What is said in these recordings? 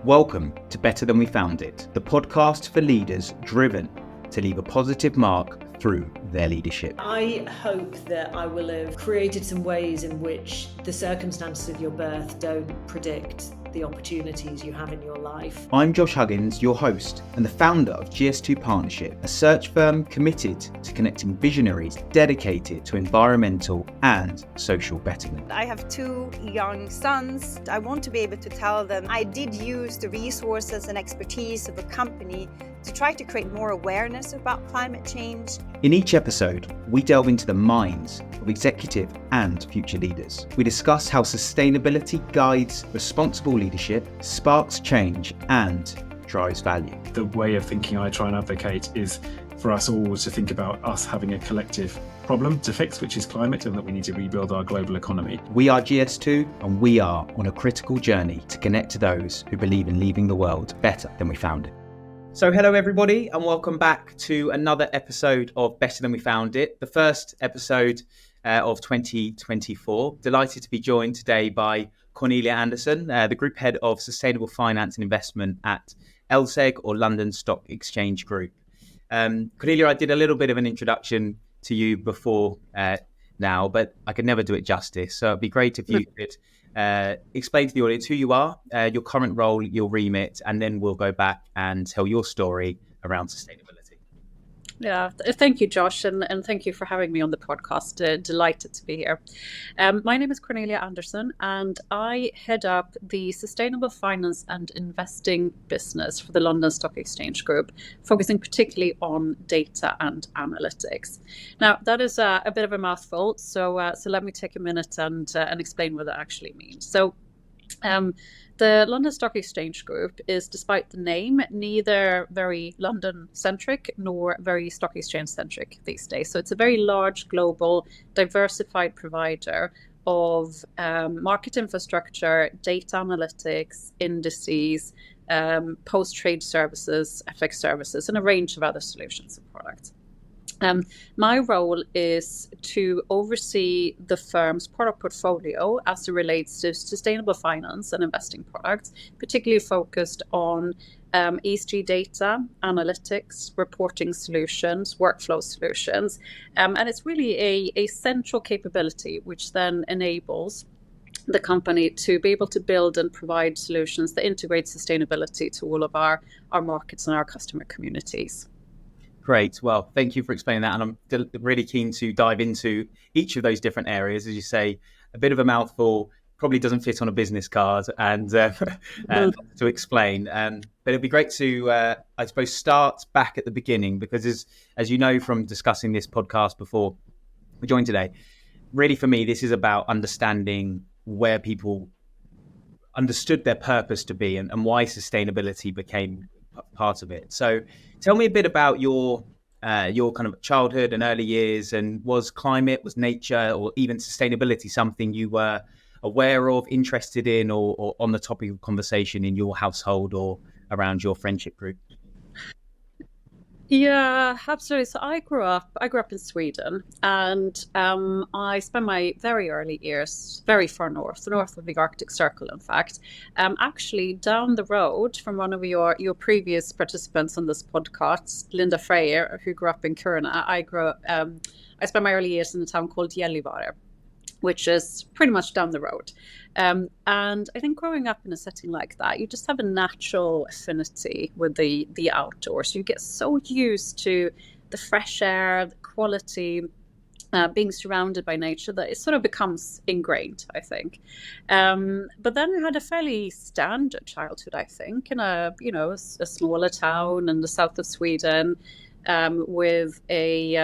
Welcome to Better Than We Found It, the podcast for leaders driven to leave a positive mark through their leadership. I hope that I will have created some ways in which the circumstances of your birth don't predict the opportunities you have in your life. I'm Josh Huggins, your host and the founder of GS2 Partnership, a search firm committed to connecting visionaries dedicated to environmental and social betterment. I have two young sons. I want to be able to tell them I did use the resources and expertise of a company to try to create more awareness about climate change. In each episode, we delve into the minds of executive and future leaders. We discuss how sustainability guides responsible leadership, sparks change, and drives value. The way of thinking I try and advocate is for us all to think about us having a collective problem to fix, which is climate, and that we need to rebuild our global economy. We are GS2, and we are on a critical journey to connect to those who believe in leaving the world better than we found it. So hello everybody, and welcome back to another episode of Better Than We Found It, the first episode of 2024. Delighted to be joined today by Cornelia Andersson, the Group Head of Sustainable Finance and Investment at LSEG, or London Stock Exchange Group. Cornelia, I did a little bit of an introduction to you before now, but I could never do it justice. So it'd be great if you could explain to the audience who you are, your current role, your remit, and then we'll go back and tell your story around sustainability. Yeah, thank you, Josh, and thank you for having me on the podcast. Delighted to be here. My name is Cornelia Andersson, and I head up the Sustainable Finance and Investing business for the London Stock Exchange Group, focusing particularly on data and analytics. Now, that is a bit of a mouthful, so let me take a minute and explain what that actually means. So, the London Stock Exchange Group is, despite the name, neither very London-centric nor very stock exchange-centric these days. So it's a very large, global, diversified provider of market infrastructure, data analytics, indices, post-trade services, FX services, and a range of other solutions and products. My role is to oversee the firm's product portfolio as it relates to sustainable finance and investing products, particularly focused on ESG data, analytics, reporting solutions, workflow solutions. And it's really a central capability which then enables the company to be able to build and provide solutions that integrate sustainability to all of our markets and our customer communities. Great. Well, thank you for explaining that. And I'm really keen to dive into each of those different areas. As you say, a bit of a mouthful, probably doesn't fit on a business card and to explain. But it'd be great to, I suppose, start back at the beginning, because as you know from discussing this podcast before we joined today, really for me, this is about understanding where people understood their purpose to be and why sustainability became part of it. So tell me a bit about your kind of childhood and early years, and was climate, was nature, or even sustainability something you were aware of, interested in, or on the topic of conversation in your household or around your friendship group? Yeah, absolutely. So I grew up in Sweden, and I spent my very early years very far north of the Arctic Circle, in fact. Actually down the road from one of your previous participants on this podcast, Linda Freyer, who grew up in Kiruna. I spent my early years in a town called Gällivare, which is pretty much down the road. And I think growing up in a setting like that, you just have a natural affinity with the outdoors. You get so used to the fresh air, the quality, being surrounded by nature, that it sort of becomes ingrained, I think. But then I had a fairly standard childhood, I think, in a smaller town in the south of Sweden, with a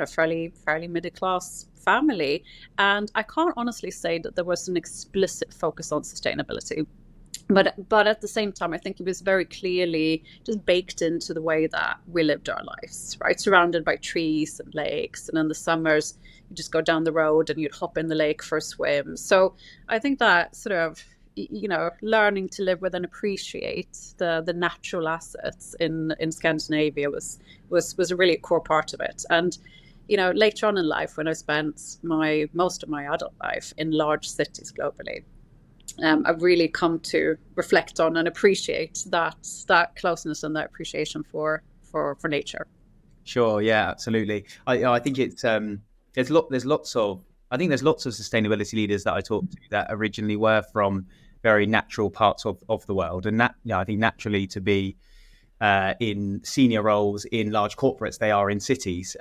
fairly middle class family. And I can't honestly say that there was an explicit focus on sustainability. But at the same time, I think it was very clearly just baked into the way that we lived our lives, right? Surrounded by trees and lakes. And in the summers, you just go down the road and you'd hop in the lake for a swim. So I think that sort of, learning to live with and appreciate the natural assets in Scandinavia was a really core part of it. And later on in life, when I spent most of my adult life in large cities globally, I've really come to reflect on and appreciate that closeness and that appreciation for nature. Sure, yeah, absolutely. I think it's there's lots of sustainability leaders that I talk to that originally were from very natural parts of the world, and I think naturally to be in senior roles in large corporates, they are in cities.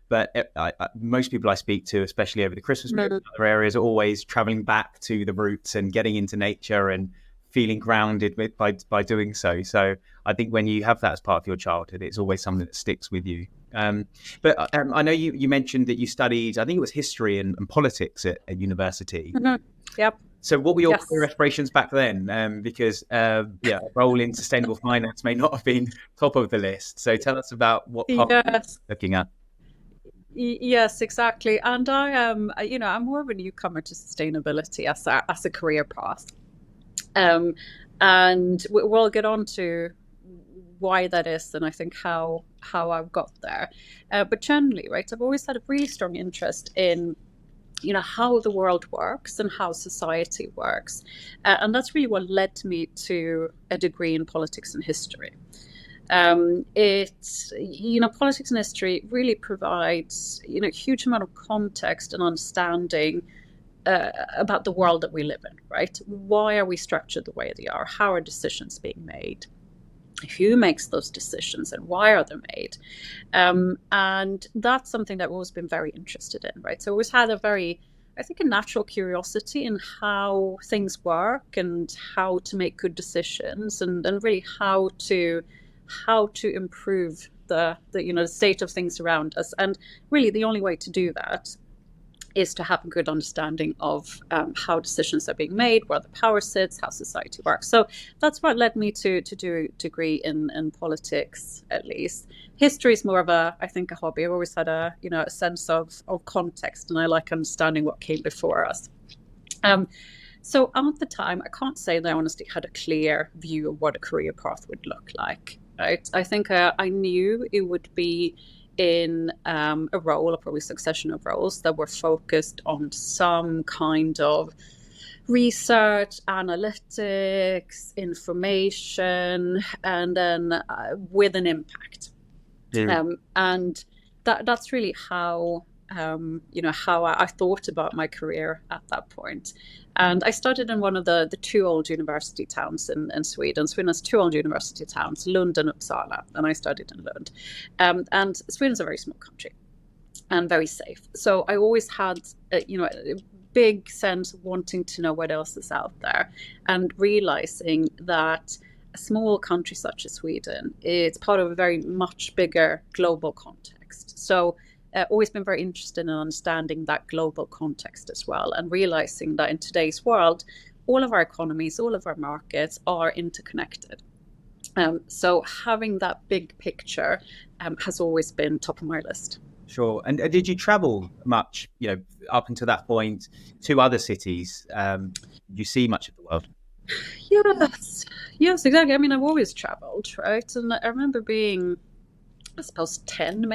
But most people I speak to, especially over the Christmas period in other areas, are always traveling back to the roots and getting into nature and feeling grounded by doing so. So I think when you have that as part of your childhood, it's always something that sticks with you. But I know you mentioned that you studied, I think it was history and politics at university. Mm-hmm. Yep. So what were your career aspirations back then? Because a role in sustainable finance may not have been top of the list. So tell us about what part you're looking at. Yes, exactly. And I am, I'm more of a newcomer to sustainability as a career path. And we'll get on to why that is, and I think how I've got there. But generally, right, I've always had a really strong interest in how the world works and how society works. And that's really what led me to a degree in politics and history. Politics and history really provides, a huge amount of context and understanding about the world that we live in, right? Why are we structured the way they are? How are decisions being made? Who makes those decisions and why are they made? And that's something that I've always been very interested in, right? So I always had a natural curiosity in how things work and how to make good decisions and really how to improve the state of things around us. And really the only way to do that is to have a good understanding of how decisions are being made, where the power sits, how society works. So that's what led me to do a degree in politics, at least. History is more of a hobby. I've always had a sense of context, and I like understanding what came before us. So at the time, I can't say that I honestly had a clear view of what a career path would look like. Right? I think I knew it would be in a role, or probably succession of roles, that were focused on some kind of research, analytics, information, and then with an impact. And that's really how I thought about my career at that point. And I studied in one of the two old university towns in Sweden. Sweden has two old university towns, Lund and Uppsala, and I studied in Lund. And Sweden's a very small country and very safe. So I always had a big sense of wanting to know what else is out there, and realizing that a small country such as Sweden is part of a very much bigger global context. So always been very interested in understanding that global context as well, and realizing that in today's world, all of our economies, all of our markets are interconnected. So having that big picture has always been top of my list. Sure. And did you travel much, up until that point, to other cities? Did you see much of the world? Yes, exactly. I mean, I've always traveled, right? And I remember being, I suppose 10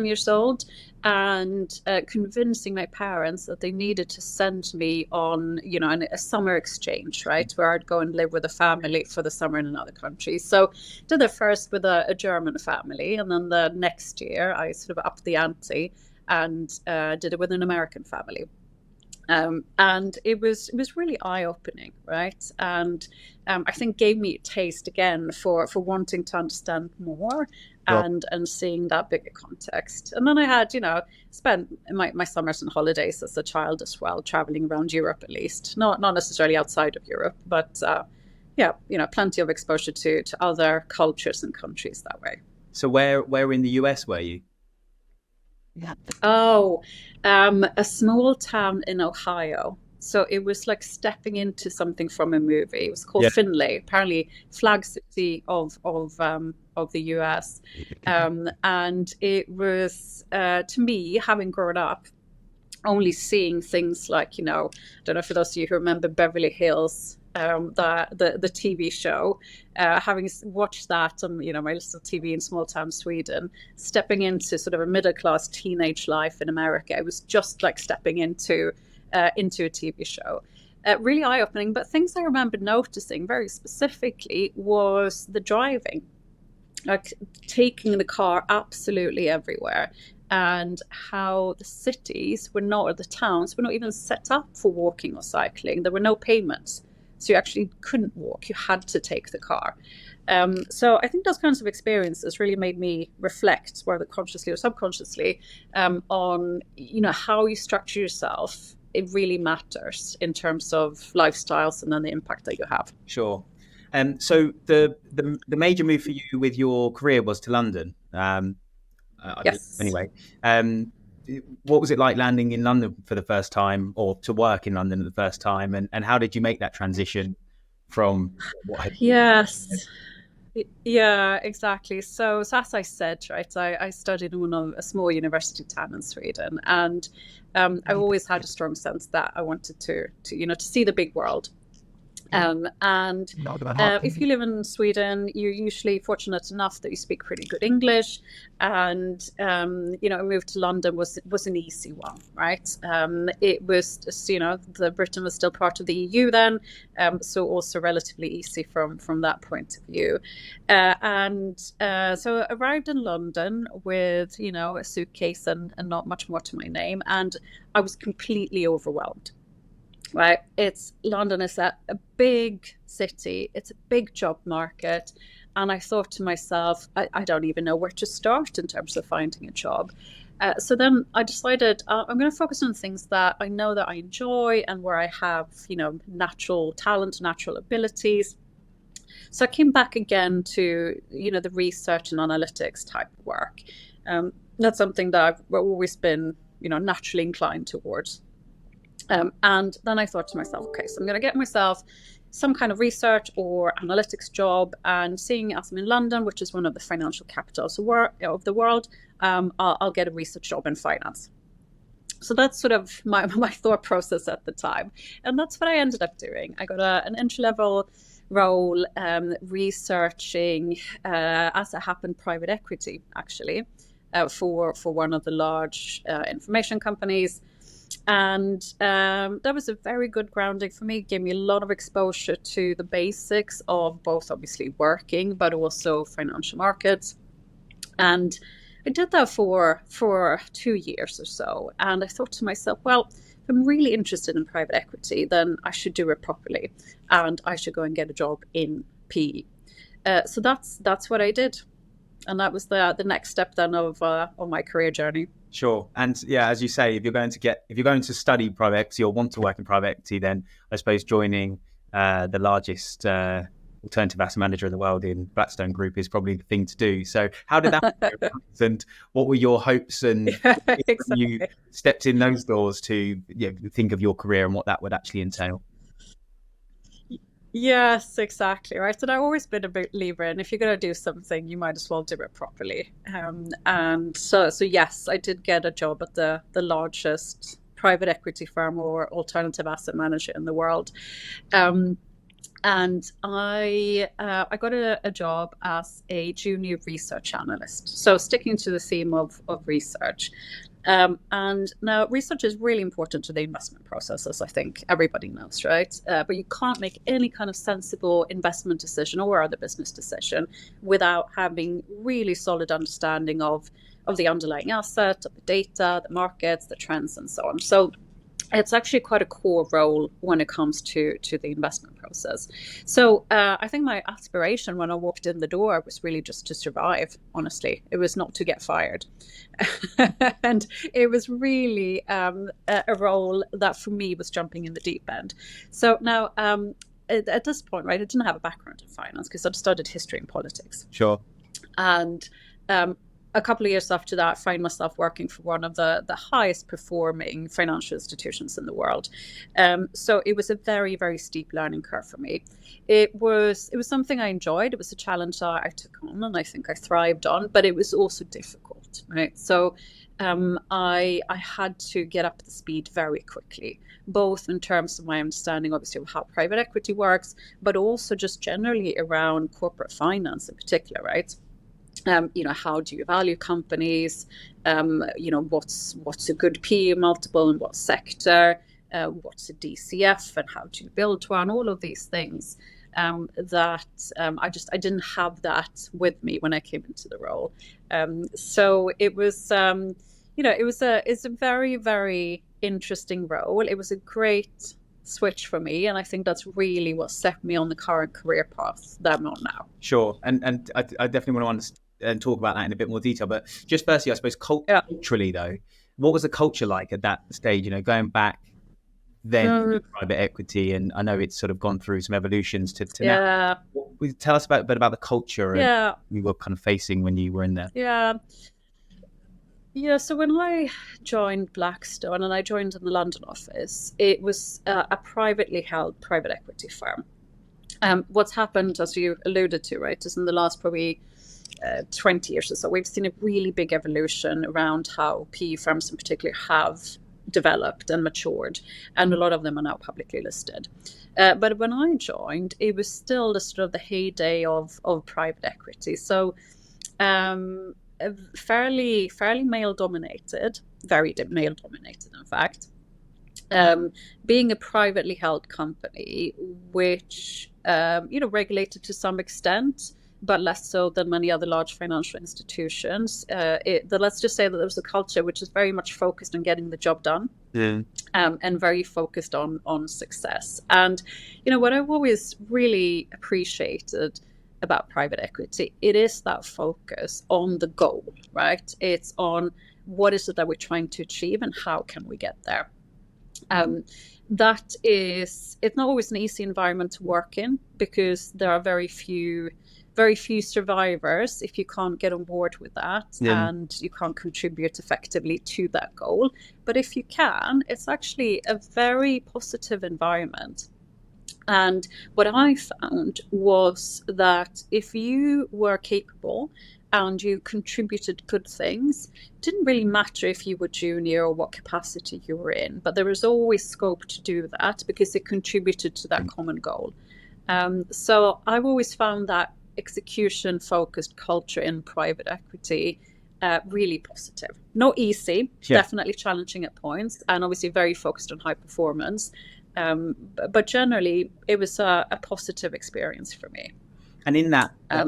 years old, and convincing my parents that they needed to send me on, a summer exchange, right, where I'd go and live with a family for the summer in another country. So did it first with a German family, and then the next year I sort of upped the ante and did it with an American family. And it was really eye-opening, right? And I think gave me a taste again for wanting to understand more and seeing that bigger context. And then I had, spent my summers and holidays as a child as well, traveling around Europe at least, not necessarily outside of Europe, but plenty of exposure to other cultures and countries that way. So where in the US were you? Yeah. A small town in Ohio. So it was like stepping into something from a movie. It was called Findlay, apparently flag city of the US. And it was, to me, having grown up, only seeing things like, I don't know, for those of you who remember Beverly Hills, the TV show, having watched that on my little TV in small town Sweden, stepping into sort of a middle class teenage life in America, it was just like stepping into a TV show. really eye-opening. But things I remember noticing very specifically was the driving, like taking the car absolutely everywhere, and how the cities were not, or the towns were not even set up for walking or cycling. There were no payments, so you actually couldn't walk. You had to take the car. So I think those kinds of experiences really made me reflect, whether consciously or subconsciously, on how you structure yourself. It really matters in terms of lifestyles and then the impact that you have. Sure. So the major move for you with your career was to London. Yes. Anyway, what was it like landing in London for the first time, or to work in London for the first time, and how did you make that transition from what had been? Yes. Yeah, exactly. So as I said, right, I studied in a small university town in Sweden, and I always had a strong sense that I wanted to see the big world. And if you live in Sweden, you're usually fortunate enough that you speak pretty good English. And, a move to London was an easy one, right? It was, Britain was still part of the EU then, so also relatively easy from that point of view. So I arrived in London with, a suitcase and not much more to my name. And I was completely overwhelmed. Right, London is a big city. It's a big job market, and I thought to myself, I don't even know where to start in terms of finding a job. So then I decided I'm going to focus on things that I know that I enjoy and where I have, natural talent, natural abilities. So I came back again to, the research and analytics type of work. That's something that I've always been, naturally inclined towards. And then I thought to myself, okay, so I'm going to get myself some kind of research or analytics job, and seeing as I'm in London, which is one of the financial capitals of the world, I'll get a research job in finance. So that's sort of my thought process at the time. And that's what I ended up doing. I got an entry-level role researching, as it happened, private equity, actually, for one of the large information companies. And that was a very good grounding for me. It gave me a lot of exposure to the basics of both obviously working, but also financial markets. And I did that for 2 years or so. And I thought to myself, well, if I'm really interested in private equity, then I should do it properly. And I should go and get a job in PE. So that's what I did. And that was the next step then of my career journey. Sure. And yeah, as you say, if you're going to study private equity or want to work in private equity, then I suppose joining the largest alternative asset manager in the world in Blackstone Group is probably the thing to do. So how did that go? And what were your hopes and Exactly. when you stepped in those doors to think of your career and what that would actually entail? Yes, exactly. Right. And I've always been a believer in, if you're going to do something, you might as well do it properly. And so yes, I did get a job at the largest private equity firm or alternative asset manager in the world. And I got a job as a junior research analyst. So sticking to the theme of research. And now research is really important to the investment process, as I think everybody knows, right? But you can't make any kind of sensible investment decision or other business decision without having really solid understanding of the underlying asset, of the data, the markets, the trends, and so on. So it's actually quite a core role when it comes to the investment process. So I think my aspiration when I walked in the door was really just to survive, honestly. It was not to get fired. And it was really a role that for me was jumping in the deep end. So now at this point, right, I didn't have a background in finance because I'd studied history and politics. Sure. And a couple of years after that, I find myself working for one of the highest performing financial institutions in the world. So it was a very, very steep learning curve for me. It was something I enjoyed. It was a challenge that I took on and I think I thrived on, but it was also difficult, right? So I had to get up to speed very quickly, both in terms of my understanding, obviously, of how private equity works, but also just generally around corporate finance in particular, right? How do you value companies? What's a good PE multiple in what sector? what's a DCF and how do you build one, all of these things that I didn't have that with me when I came into the role. So it was, it's a very, very interesting role. It was a great switch for me, and I think that's really what set me on the current career path that I'm on now. Sure, and I definitely want to understand and talk about that in a bit more detail. But just firstly, I suppose culturally though, what was the culture like at that stage? Going back then private equity, and I know it's sort of gone through some evolutions to now. Tell us a bit about the culture and you were kind of facing when you were in there. So when I joined Blackstone, and I joined in the London office, it was a privately held private equity firm. What's happened, as you alluded to, right, is in the last probably 20 years or so, we've seen a really big evolution around how PE firms in particular have developed and matured, and a lot of them are now publicly listed. But when I joined, it was still the sort of the heyday of private equity. So fairly male dominated, very male dominated, in fact. Being a privately held company, which regulated to some extent, but less so than many other large financial institutions. Let's just say that there was a culture which is very much focused on getting the job done, and very focused on success. And what I've always really appreciated about private equity, it is that focus on the goal, right? It's on what is it that we're trying to achieve and how can we get there. It's not always an easy environment to work in, because there are very few survivors if you can't get on board with that and you can't contribute effectively to that goal. But if you can, it's actually a very positive environment. And what I found was that if you were capable and you contributed good things, it didn't really matter if you were junior or what capacity you were in, but there was always scope to do that because it contributed to that common goal. So I've always found that execution-focused culture in private equity really positive. Not easy, definitely challenging at points, and obviously very focused on high performance. But generally, it was a positive experience for me. And in that, I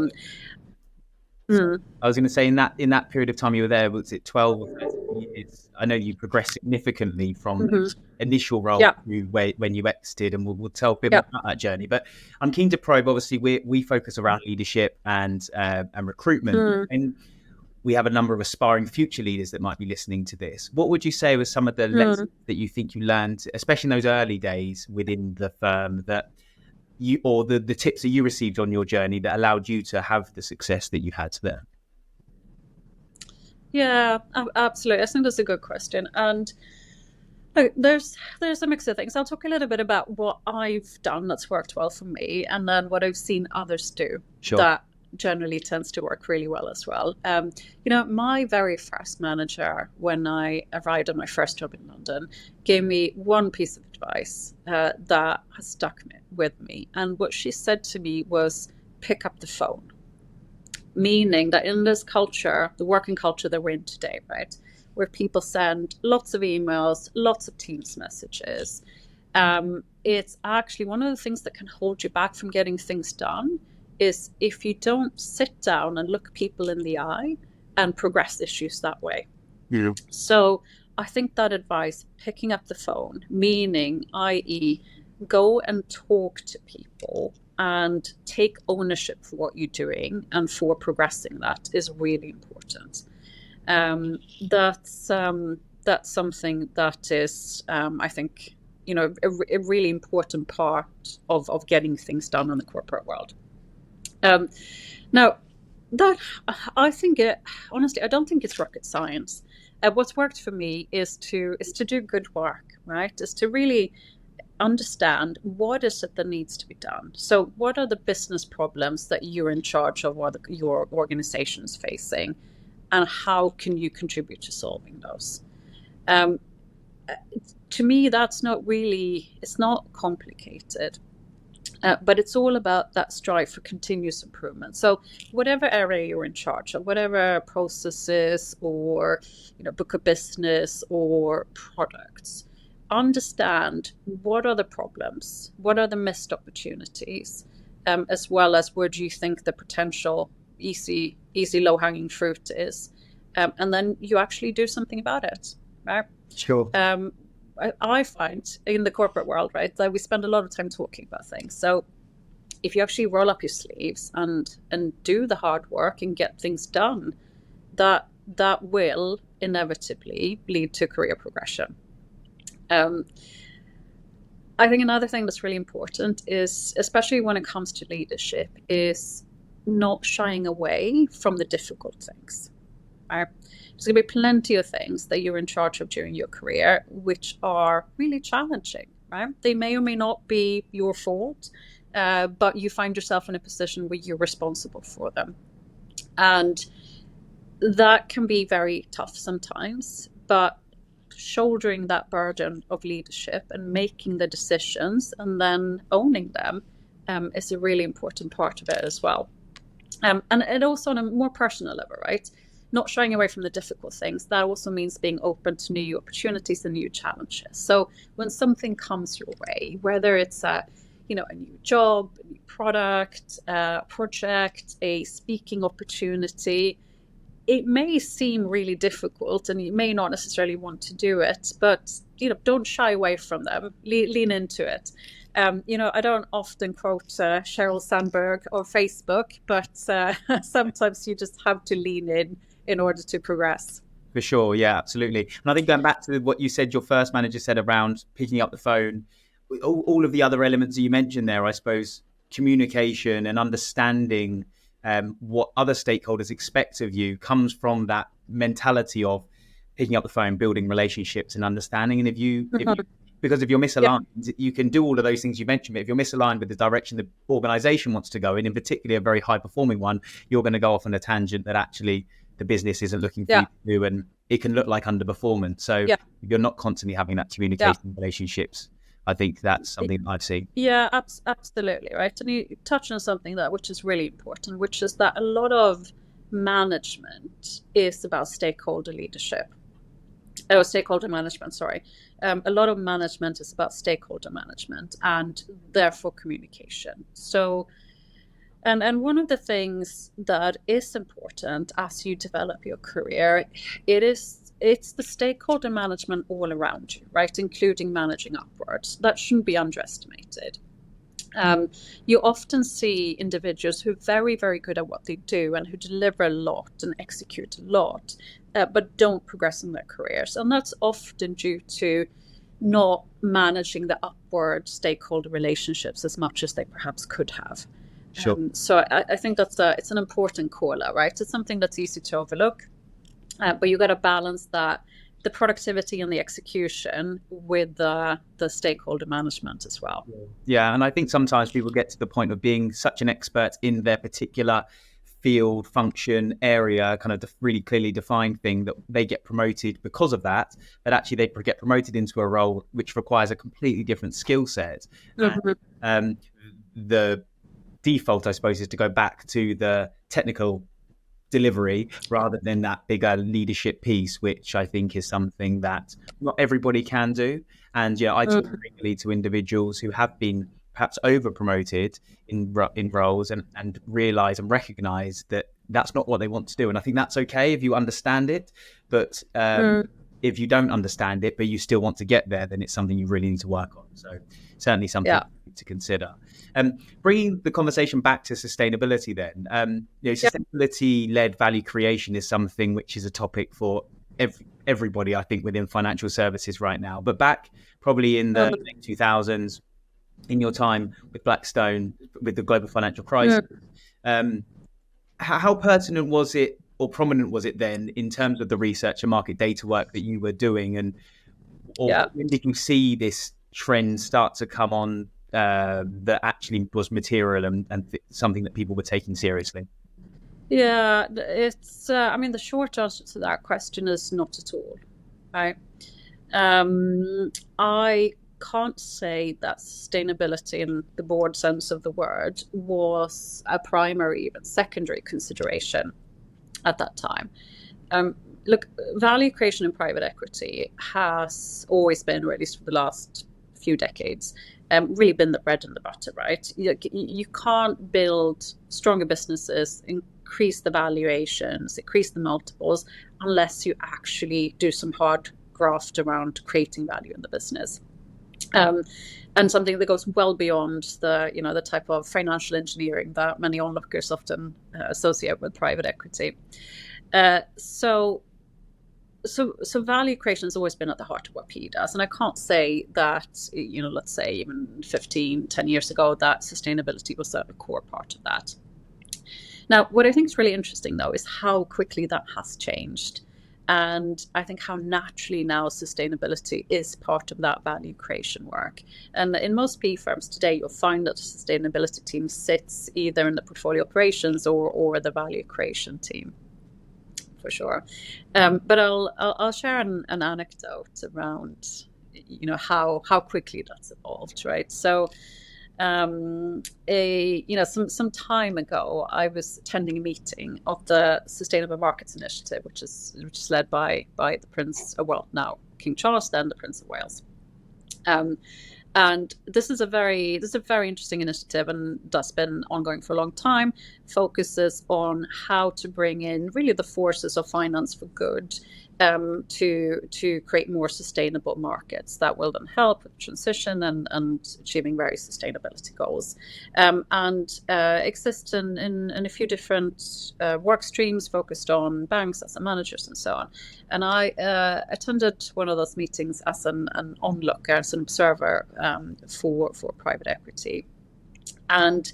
was going to say, in that period of time you were there, was it 12 or 13 years? I know you progressed significantly from the initial role to when you exited, and we'll tell a bit more about that journey. But I'm keen to probe. Obviously, we focus around leadership and recruitment, and we have a number of aspiring future leaders that might be listening to this. What would you say were some of the lessons that you think you learned, especially in those early days within the firm, that you, or the tips that you received on your journey that allowed you to have the success that you had there? Yeah, absolutely. I think that's a good question. And there's a mix of things. I'll talk a little bit about what I've done that's worked well for me, and then what I've seen others do that generally tends to work really well as well. My very first manager, when I arrived at my first job in London, gave me one piece of advice that has stuck with me. And what she said to me was, pick up the phone. Meaning that in this culture, the working culture that we're in today, right, where people send lots of emails, lots of Teams messages, it's actually one of the things that can hold you back from getting things done is if you don't sit down and look people in the eye and progress issues that way. Yeah. So I think that advice, picking up the phone, meaning, i.e., go and talk to people and take ownership for what you're doing and for progressing that, is really important. That's something that is, I think, a really important part of getting things done in the corporate world. Now, that I think honestly, I don't think it's rocket science. What's worked for me is to do good work, right? Is to really understand what is it that needs to be done. So what are the business problems that you're in charge of, or your organization's facing, and how can you contribute to solving those? To me, it's not complicated. But it's all about that strive for continuous improvement. So whatever area you're in charge of, whatever processes or book of business or products, understand what are the problems, what are the missed opportunities, as well as where do you think the potential easy low-hanging fruit is, and then you actually do something about it, right? Sure. I find in the corporate world, right, that we spend a lot of time talking about things. So if you actually roll up your sleeves and do the hard work and get things done, that will inevitably lead to career progression. I think another thing that's really important is, especially when it comes to leadership, is not shying away from the difficult things. Right? There's going to be plenty of things that you're in charge of during your career which are really challenging. Right? They may or may not be your fault, but you find yourself in a position where you're responsible for them. And that can be very tough sometimes, but shouldering that burden of leadership and making the decisions and then owning them is a really important part of it as well. And it also on a more personal level, right? Not shying away from the difficult things. That also means being open to new opportunities and new challenges. So when something comes your way, whether it's a new job, a new product, a project, a speaking opportunity, it may seem really difficult and you may not necessarily want to do it, but don't shy away from them. Lean into it. I don't often quote Sheryl Sandberg or Facebook, but sometimes you just have to lean in order to progress. For sure, yeah, absolutely. And I think going back to what you said, your first manager said around picking up the phone, all of the other elements that you mentioned there, I suppose, communication and understanding what other stakeholders expect of you comes from that mentality of picking up the phone, building relationships and understanding. And because if you're misaligned, you can do all of those things you mentioned, but if you're misaligned with the direction the organization wants to go in particular a very high performing one, you're going to go off on a tangent that actually the business isn't looking for you to do, and it can look like underperformance. So if you're not constantly having that communication relationships, I think that's something I've seen. Yeah, absolutely, right. And you touched on something there which is really important, which is that a lot of management is about stakeholder leadership. Stakeholder management, sorry. A lot of management is about stakeholder management and therefore communication. So, and one of the things that is important as you develop your career, it's the stakeholder management all around you, right? Including managing upwards. That shouldn't be underestimated. You often see individuals who are very, very good at what they do and who deliver a lot and execute a lot, but don't progress in their careers. And that's often due to not managing the upward stakeholder relationships as much as they perhaps could have. Sure. So I think it's an important call out, right? It's something that's easy to overlook. But you got to balance the productivity and the execution with the stakeholder management as well. Yeah, and I think sometimes people get to the point of being such an expert in their particular field, function, area, kind of really clearly defined thing that they get promoted because of that, but actually they get promoted into a role which requires a completely different skill set. And, the default, I suppose, is to go back to the technical delivery rather than that bigger leadership piece, which I think is something that not everybody can do. And I talk regularly to individuals who have been perhaps over promoted in roles and realize and recognize that that's not what they want to do. And I think that's okay if you understand it, but if you don't understand it but you still want to get there, then it's something you really need to work on. So certainly something to consider. Bringing the conversation back to sustainability then, sustainability-led value creation is something which is a topic for everybody, I think, within financial services right now. But back probably in the late 2000s, in your time with Blackstone, with the global financial crisis, how pertinent was it or prominent was it then in terms of the research and market data work that you were doing? And when did you see this trend start to come on that actually was material and something that people were taking seriously? Yeah, it's, the short answer to that question is not at all, right? I can't say that sustainability in the broad sense of the word was a primary, even secondary consideration at that time. look, value creation in private equity has always been, or at least for the last few decades, really been the bread and the butter, right? You can't build stronger businesses, increase the valuations, increase the multiples, unless you actually do some hard graft around creating value in the business. And something that goes well beyond the type of financial engineering that many onlookers often associate with private equity. So value creation has always been at the heart of what PE does. And I can't say that, let's say even 10 years ago, that sustainability was a core part of that. Now, what I think is really interesting, though, is how quickly that has changed. And I think how naturally now sustainability is part of that value creation work. And in most PE firms today, you'll find that the sustainability team sits either in the portfolio operations or the value creation team, for sure. But I'll share an anecdote around, how quickly that's evolved, right? So, some time ago, I was attending a meeting of the Sustainable Markets Initiative, which is led by the Prince, now King Charles, then the Prince of Wales. And this is a very interesting initiative, and that's been ongoing for a long time. Focuses on how to bring in really the forces of finance for good to create more sustainable markets that will then help with transition and achieving various sustainability goals, and exist in a few different work streams focused on banks, asset managers, and so on. And I attended one of those meetings as an onlooker, as an observer for private equity. And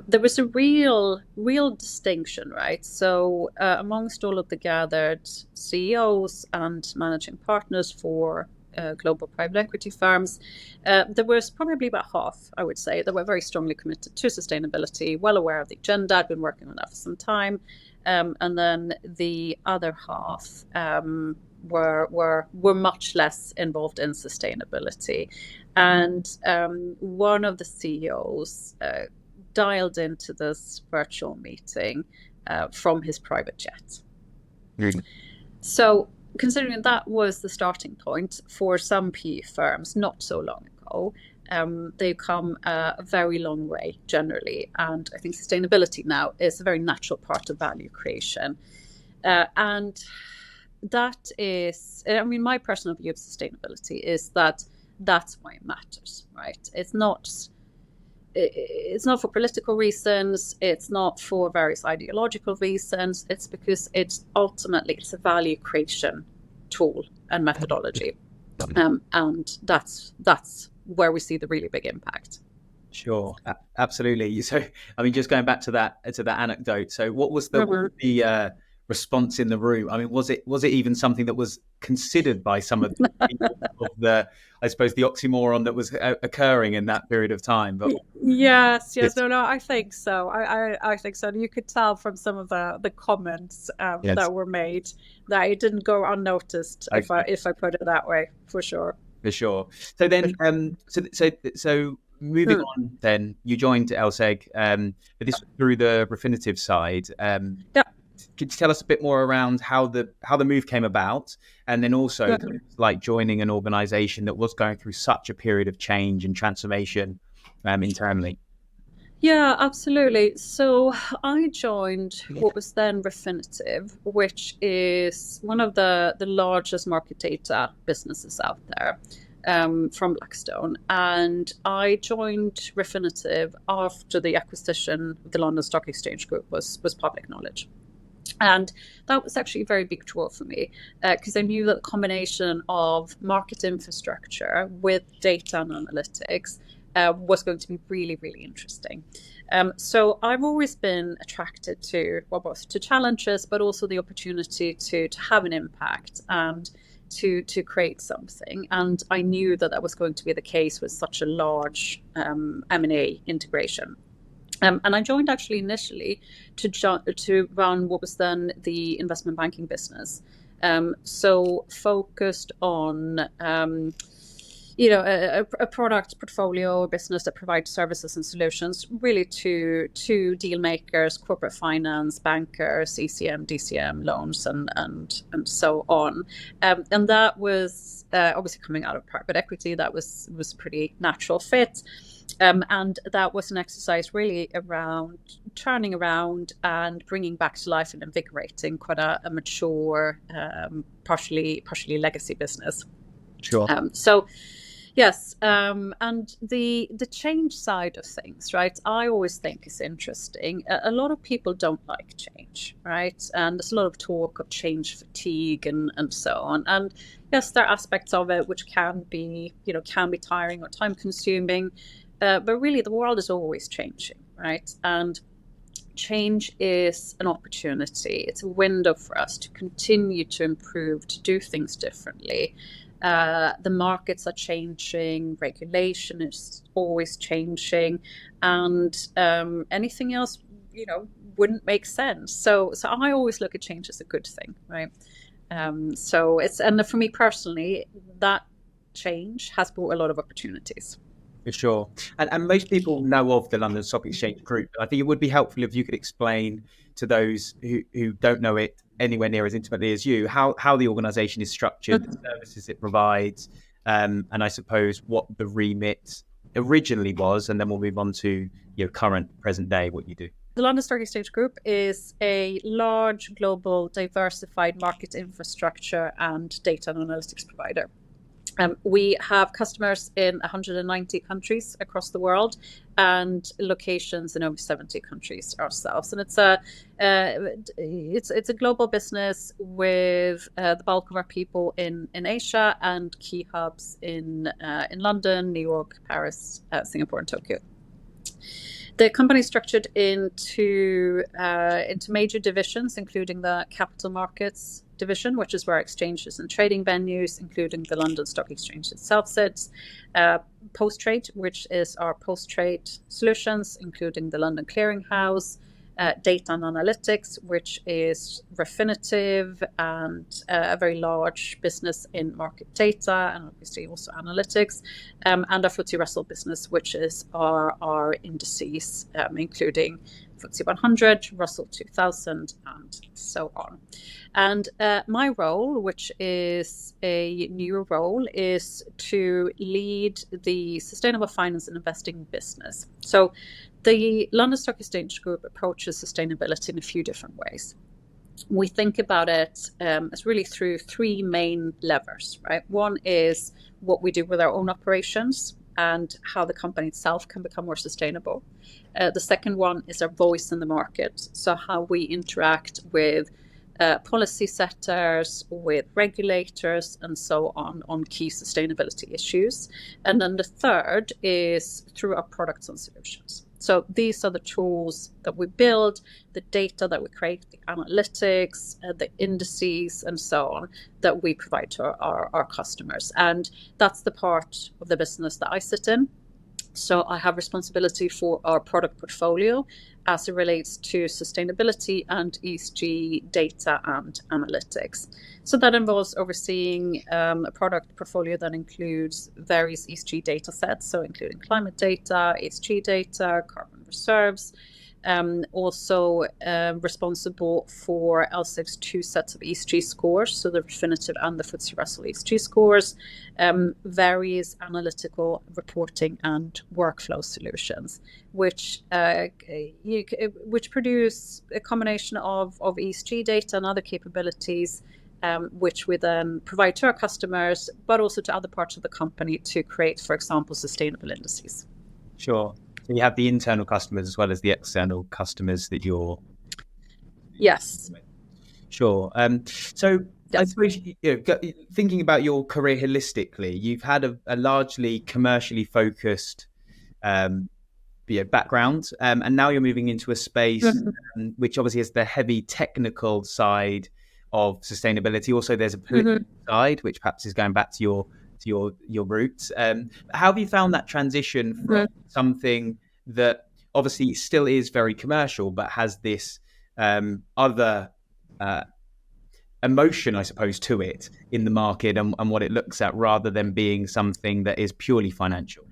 there was a real distinction, right? So amongst all of the gathered CEOs and managing partners for global private equity firms, there was probably about half, I would say, that were very strongly committed to sustainability, well aware of the agenda, had been working on that for some time. And then the other half were much less involved in sustainability. And one of the CEOs dialed into this virtual meeting from his private jet. Mm. So considering that was the starting point for some PE firms not so long ago, they've come a very long way generally. And I think sustainability now is a very natural part of value creation. And that is, my personal view of sustainability is that that's why it matters, right? It's not for political reasons. It's not for various ideological reasons. It's because it's a value creation tool and methodology, and that's where we see the really big impact. Sure, absolutely. So, just going back to that anecdote. So, what was the response in the room? Was it even something that was considered by some of the people of the oxymoron that was occurring in that period of time? But yes, no, I think so. I think so. You could tell from some of the comments that were made that it didn't go unnoticed. Okay. If I put it that way, for sure. For sure. So then, so moving on, then you joined LSEG, but this was through the Refinitiv side. Yeah. Could you tell us a bit more around how the move came about, and then also like joining an organization that was going through such a period of change and transformation internally? Yeah, absolutely. So I joined what was then Refinitiv, which is one of the largest market data businesses out there, from Blackstone. And I joined Refinitiv after the acquisition of the London Stock Exchange Group was public knowledge. And that was actually a very big draw for me, because I knew that the combination of market infrastructure with data and analytics was going to be really, really interesting. So I've always been attracted to both to challenges, but also the opportunity to have an impact and to create something. And I knew that was going to be the case with such a large M&A integration. And I joined actually initially to run what was then the investment banking business. So focused on a product portfolio or business that provides services and solutions really to deal makers, corporate finance, bankers, ECM, DCM, loans, and so on. And that was obviously coming out of private equity. That was a pretty natural fit. And that was an exercise really around turning around and bringing back to life and invigorating quite a mature, partially legacy business. Sure. So yes, and the change side of things, right? I always think is interesting. A lot of people don't like change, right? And there's a lot of talk of change fatigue and so on. And yes, there are aspects of it which can be tiring or time consuming, but really the world is always changing, right? And change is an opportunity. It's a window for us to continue to improve, to do things differently. The markets are changing, regulation is always changing, and anything else, wouldn't make sense. So I always look at change as a good thing, right? So and for me personally, that change has brought a lot of opportunities. For sure. And most people know of the London Stock Exchange Group. I think it would be helpful if you could explain to those who don't know it anywhere near as intimately as you, how the organisation is structured, the services it provides, and I suppose what the remit originally was, and then we'll move on to your current, present day, what you do. The London Stock Exchange Group is a large, global, diversified market infrastructure and data and analytics provider. We have customers in 190 countries across the world and locations in over 70 countries ourselves. And it's a global business with the bulk of our people in Asia and key hubs in London, New York, Paris, Singapore, and Tokyo. The company is structured into major divisions, including the capital markets division, which is where exchanges and trading venues, including the London Stock Exchange itself, sits. Post-trade, which is our post-trade solutions, including the London Clearing House. Data and analytics, which is Refinitiv and a very large business in market data and obviously also analytics, and our FTSE Russell business, which is our indices, including FTSE 100, Russell 2000, and so on. And my role, which is a new role, is to lead the sustainable finance and investing business. So the London Stock Exchange Group approaches sustainability in a few different ways. We think about it as really through three main levers, right? One is what we do with our own operations and how the company itself can become more sustainable. The second one is our voice in the market, so how we interact with policy setters, with regulators, and so on key sustainability issues. And then the third is through our products and solutions. So these are the tools that we build, the data that we create, the analytics, the indices, and so on that we provide to our customers. And that's the part of the business that I sit in. So I have responsibility for our product portfolio as it relates to sustainability and ESG data and analytics. So that involves overseeing a product portfolio that includes various ESG data sets, so including climate data, ESG data, carbon reserves. Also responsible for LSEG's two sets of ESG scores, so the Refinitiv and the FTSE Russell ESG scores, various analytical reporting and workflow solutions, which produce a combination of ESG data and other capabilities, which we then provide to our customers, but also to other parts of the company to create, for example, sustainable indices. Sure. So you have the internal customers as well as the external customers that you're... Yes. Sure. So yes. I suppose, thinking about your career holistically, you've had a largely commercially focused background, and now you're moving into a space which obviously has the heavy technical side of sustainability. Also, there's a political side, which perhaps is going back to your roots. How have you found that transition from something that obviously still is very commercial, but has this other emotion, I suppose, to it in the market and what it looks at, rather than being something that is purely financial?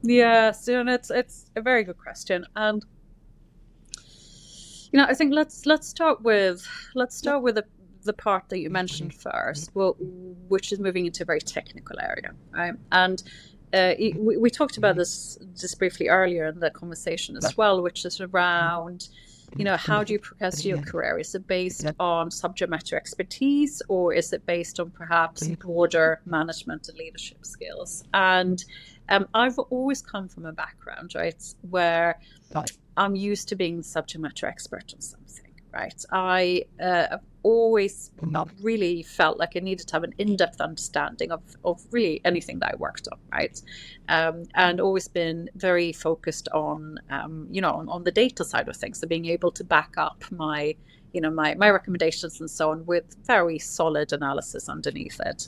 Yes, and it's a very good question, and I think let's start with the part that you mentioned first, well, which is moving into a very technical area, right? And we talked about this just briefly earlier in the conversation as well, which is around, how do you progress your career? Is it based on subject matter expertise, or is it based on perhaps broader management and leadership skills? And I've always come from a background, right, where I'm used to being the subject matter expert on something, right? I have always really felt like I needed to have an in-depth understanding of really anything that I worked on, right? And always been very focused on, on the data side of things, so being able to back up my recommendations and so on with very solid analysis underneath it.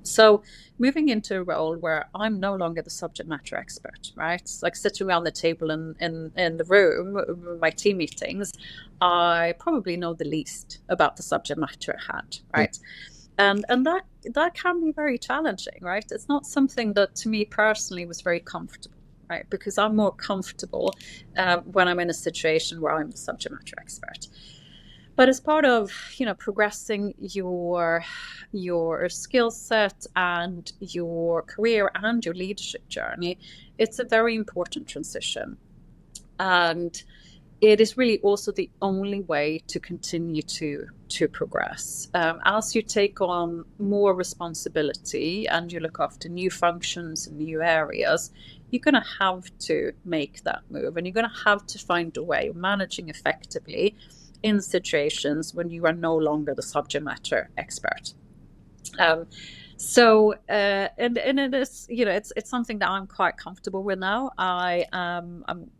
So moving into a role where I'm no longer the subject matter expert, right? It's like sitting around the table in the room, my team meetings, I probably know the least about the subject matter at hand, right? And that can be very challenging, right? It's not something that to me personally was very comfortable, right? Because I'm more comfortable when I'm in a situation where I'm the subject matter expert. But as part of, progressing your skill set and your career and your leadership journey, it's a very important transition. And it is really also the only way to continue to progress. As you take on more responsibility and you look after new functions and new areas, you're going to have to make that move, and you're going to have to find a way of managing effectively in situations when you are no longer the subject matter expert. So it is, it's something that I'm quite comfortable with now. I'm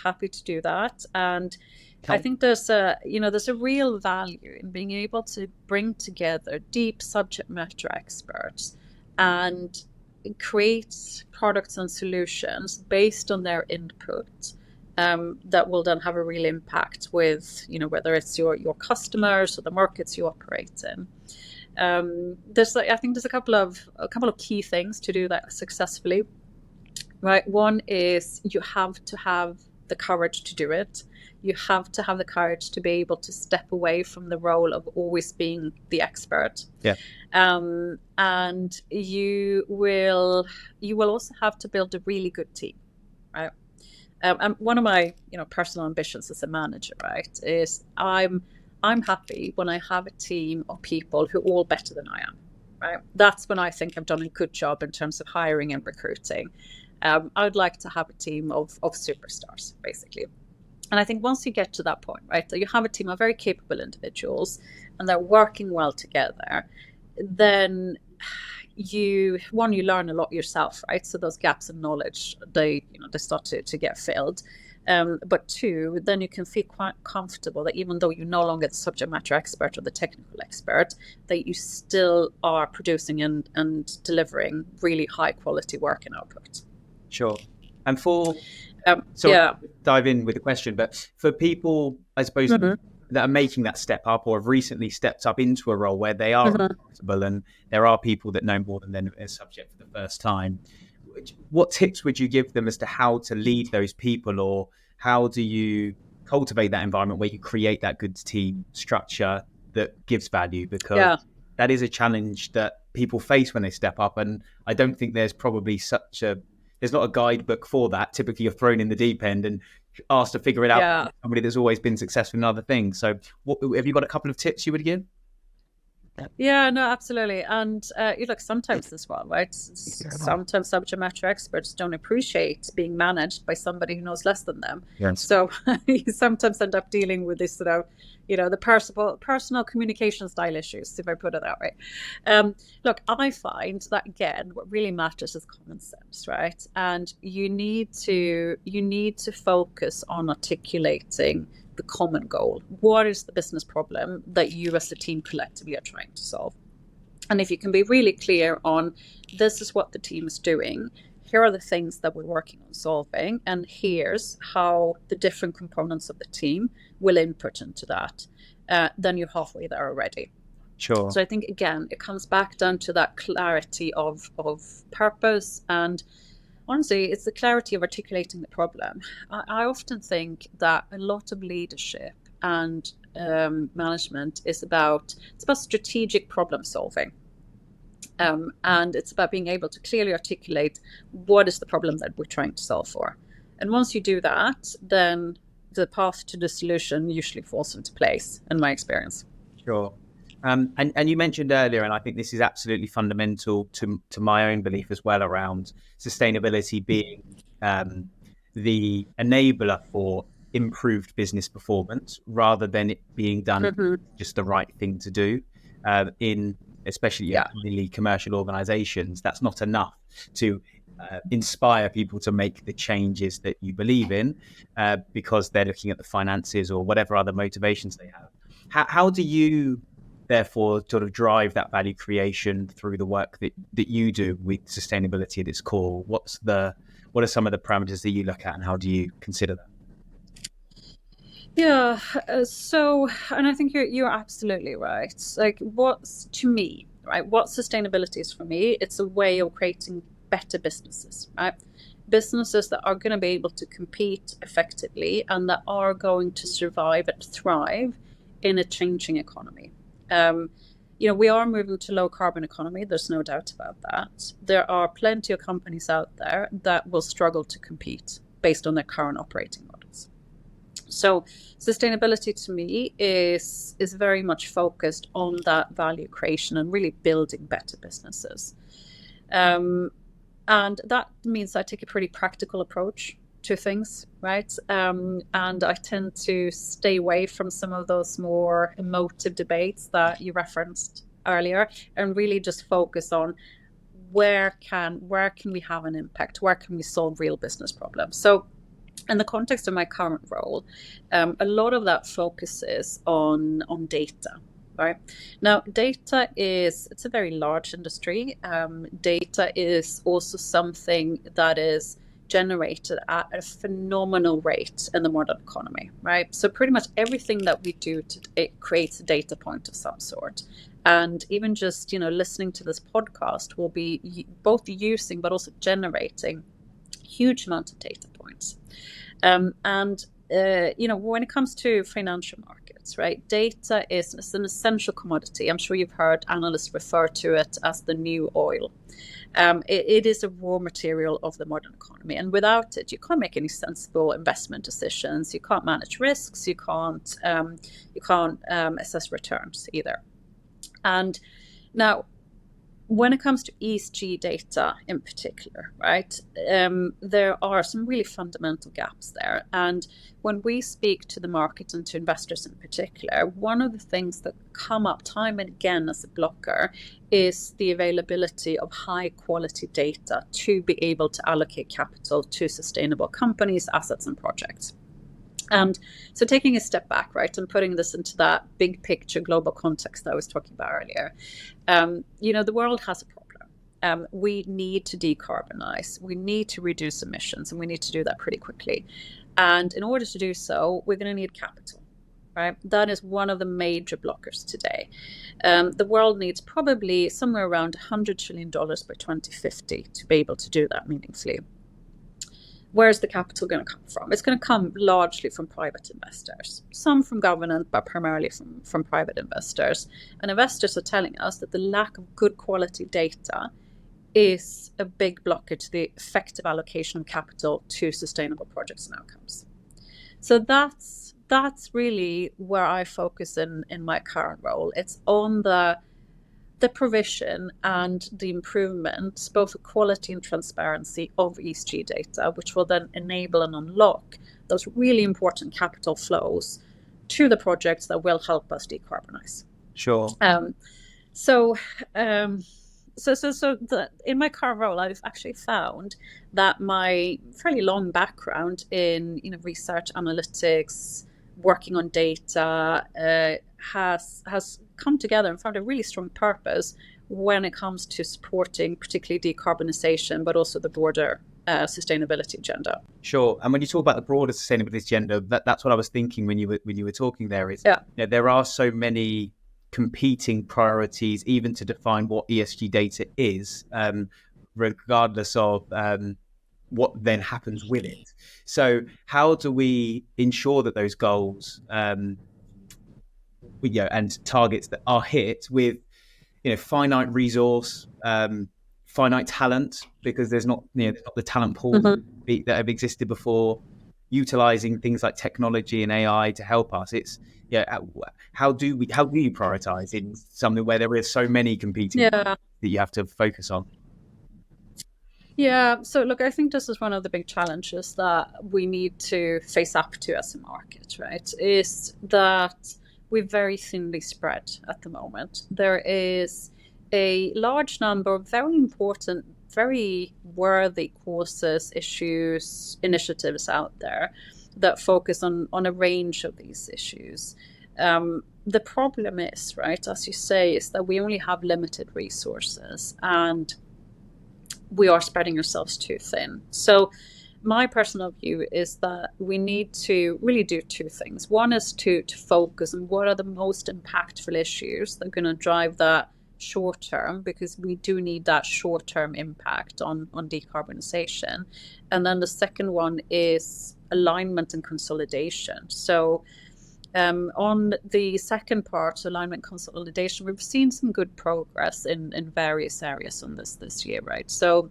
happy to do that, and I think there's a real value in being able to bring together deep subject matter experts and create products and solutions based on their input. That will then have a real impact with, whether it's your customers or the markets you operate in. I think there's a couple of key things to do that successfully, right? One is you have to have the courage to do it. You have to have the courage to be able to step away from the role of always being the expert. Yeah. And you will also have to build a really good team, right? And one of my, personal ambitions as a manager, right, is I'm happy when I have a team of people who are all better than I am, right? That's when I think I've done a good job in terms of hiring and recruiting. I'd like to have a team of superstars, basically. And I think once you get to that point, right, that you have a team of very capable individuals and they're working well together, then you learn a lot yourself, right? So those gaps in knowledge, they start to get filled. But two, then you can feel quite comfortable that even though you're no longer the subject matter expert or the technical expert, that you still are producing and delivering really high quality work and output. Sure. And dive in with the question, but for people, I suppose, that are making that step up or have recently stepped up into a role where they are responsible, and there are people that know more than they're subject for the first time, what tips would you give them as to how to lead those people, or how do you cultivate that environment where you create that good team structure that gives value? Because that is a challenge that people face when they step up, and I don't think there's probably there's not a guidebook for that. Typically you're thrown in the deep end and asked to figure it out. Somebody that's always been successful in other things. So have you got a couple of tips you would give? Yeah, no, absolutely. And look, sometimes as well, right? Sometimes subject matter experts don't appreciate being managed by somebody who knows less than them. Yes. So you sometimes end up dealing with this sort of, the personal communication style issues, if I put it that way. Look, I find that, again, what really matters is common sense, right? And you need to focus on articulating the common goal. What is the business problem that you as a team collectively are trying to solve? And if you can be really clear on, this is what the team is doing, here are the things that we're working on solving, and here's how the different components of the team will input into that. then you're halfway there already. Sure. So I think, again, it comes back down to that clarity of purpose, and honestly, it's the clarity of articulating the problem. I often think that a lot of leadership and management is about strategic problem solving. And it's about being able to clearly articulate what is the problem that we're trying to solve for. And once you do that, then the path to the solution usually falls into place, in my experience. Sure. And you mentioned earlier, and I think this is absolutely fundamental to my own belief as well, around sustainability being the enabler for improved business performance, rather than it being done just the right thing to do. Especially in commercial organizations, that's not enough to inspire people to make the changes that you believe in, because they're looking at the finances or whatever other motivations they have. How do you therefore sort of drive that value creation through the work that you do with sustainability at its core? What are some of the parameters that you look at, and how do you consider that? Yeah, and I think you're absolutely right. Like, what's to me, right? What sustainability is for me, it's a way of creating better businesses, right? Businesses that are going to be able to compete effectively and that are going to survive and thrive in a changing economy. We are moving to low carbon economy. There's no doubt about that. There are plenty of companies out there that will struggle to compete based on their current operating models. So sustainability to me is very much focused on that value creation and really building better businesses. And that means I take a pretty practical approach to things, right? And I tend to stay away from some of those more emotive debates that you referenced earlier, and really just focus on where can we have an impact? Where can we solve real business problems? So in the context of my current role, a lot of that focuses on data. Right. Now, data it's a very large industry. Data is also something that is generated at a phenomenal rate in the modern economy, right? So pretty much everything that we do, it creates a data point of some sort. And even just, listening to this podcast will be both using but also generating huge amount of data points. When it comes to financial markets, right, data is an essential commodity. I'm sure you've heard analysts refer to it as the new oil. It is a raw material of the modern economy, and without it, you can't make any sensible investment decisions. You can't manage risks. You can't assess returns either. And now, when it comes to ESG data in particular, right, there are some really fundamental gaps there. And when we speak to the market and to investors in particular, one of the things that come up time and again as a blocker is the availability of high quality data to be able to allocate capital to sustainable companies, assets, and projects. And so taking a step back, right, and putting this into that big picture global context that I was talking about earlier, the world has a problem. We need to decarbonize, we need to reduce emissions, and we need to do that pretty quickly. And in order to do so, we're going to need capital, right? That is one of the major blockers today. The world needs probably somewhere around $100 trillion by 2050 to be able to do that meaningfully. Where's the capital going to come from? It's going to come largely from private investors, some from government, but primarily from private investors. And investors are telling us that the lack of good quality data is a big blocker to the effective allocation of capital to sustainable projects and outcomes. So that's really where I focus in my current role. It's on the provision and the improvement, both of quality and transparency of ESG data, which will then enable and unlock those really important capital flows to the projects that will help us decarbonize. Sure. In my current role, I've actually found that my fairly long background in research analytics, working on data, has come together and found a really strong purpose when it comes to supporting particularly decarbonization, but also the broader sustainability agenda. Sure. And when you talk about the broader sustainability agenda, that's what I was thinking when you were talking there. Is there are so many competing priorities, even to define what ESG data is, regardless of what then happens with it. So how do we ensure that those goals and targets that are hit with finite resource, finite talent, because there's not the talent pool that have existed before, utilizing things like technology and AI to help us. It's how do you prioritize in something where there is so many competing that you have to focus on? Yeah, so look, I think this is one of the big challenges that we need to face up to as a market, right? Is that we're very thinly spread at the moment. There is a large number of very important, very worthy causes, issues, initiatives out there that focus on a range of these issues. The problem is, right, as you say, is that we only have limited resources and we are spreading ourselves too thin. So my personal view is that we need to really do two things. One is to focus on what are the most impactful issues that are going to drive that short term, because we do need that short term impact on decarbonization. And then the second one is alignment and consolidation. So on the second part, alignment consolidation, we've seen some good progress in various areas on this year, right? So